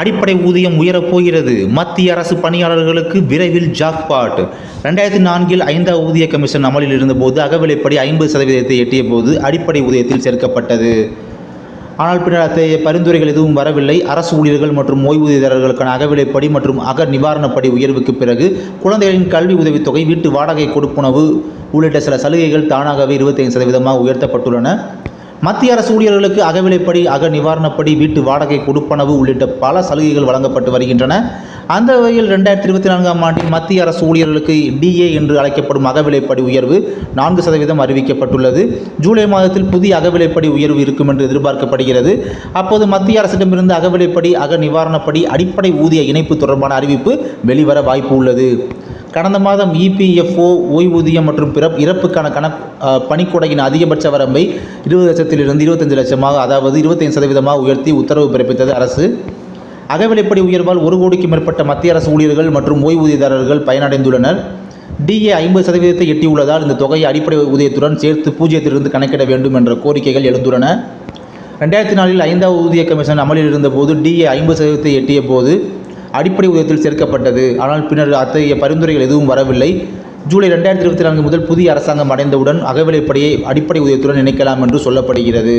அடிப்படை ஊதியம் உயரப்போகிறது. மத்திய அரசு பணியாளர்களுக்கு விரைவில் ஜாக்பாட். 2004 5ஆம் ஊதிய கமிஷன் அமலில் இருந்தபோது அகவிலைப்படி 50% எட்டிய போது அடிப்படை ஊதியத்தில் சேர்க்கப்பட்டது. ஆனால் பின்னர் அத்தகைய பரிந்துரைகள் எதுவும் வரவில்லை. அரசு ஊழியர்கள் மற்றும் ஓய்வூதியதாரர்களுக்கான அகவிலைப்படி மற்றும் நிவாரணப்படி உயர்வுக்கு பிறகு குழந்தைகளின் கல்வி உதவித்தொகை, வீட்டு வாடகை கொடுப்பனவு உள்ளிட்ட சில சலுகைகள் தானாகவே 25% உயர்த்தப்பட்டுள்ளன. மத்திய அரசு ஊழியர்களுக்கு அகவிலைப்படி, நிவாரணப்படி, வீட்டு வாடகை கொடுப்பனவு உள்ளிட்ட பல சலுகைகள் வழங்கப்பட்டு வருகின்றன. அந்த வகையில் 2024ஆம் ஆண்டில் மத்திய அரசு ஊழியர்களுக்கு DA என்று அழைக்கப்படும் அகவிலைப்படி உயர்வு 4% அறிவிக்கப்பட்டுள்ளது. ஜூலை மாதத்தில் புதிய அகவிலைப்படி உயர்வு இருக்கும் என்று எதிர்பார்க்கப்படுகிறது. அப்போது மத்திய அரசிடமிருந்து அகவிலைப்படி, நிவாரணப்படி, அடிப்படை ஊதிய இணைப்பு தொடர்பான அறிவிப்பு வெளிவர வாய்ப்பு உள்ளது. கடந்த மாதம் EPFO ஓய்வூதியம் மற்றும் இறப்புக்கான பணிக்கொடையின் அதிகபட்ச வரம்பை 20 லட்சத்திலிருந்து 25 லட்சமாக, அதாவது 25% உயர்த்தி உத்தரவு பிறப்பித்தது அரசு. அகவிலைப்படி உயர்வால் 1 கோடிக்கும் மேற்பட்ட மத்திய அரசு ஊழியர்கள் மற்றும் ஓய்வூதியதாரர்கள் பயனடைந்துள்ளனர். DA 50% எட்டியுள்ளதால் இந்த தொகையை அடிப்படை ஊதியத்துடன் சேர்த்து 0 கணக்கிட வேண்டும் என்ற கோரிக்கைகள் எழுந்துள்ளன. 2004 5ஆம் ஊதிய கமிஷன் அமலில் இருந்தபோது DA 50% எட்டிய போது அடிப்படை ஊதியத்தில் சேர்க்கப்பட்டது. ஆனால் பின்னர் அத்தகைய பரிந்துரைகள் எதுவும் வரவில்லை. ஜூலை 2024 முதல் புதிய அரசாங்கம் அடைந்தவுடன் அகவிலைப்படியை அடிப்படை ஊதியத்துடன் இணைக்கலாம் என்று சொல்லப்படுகிறது.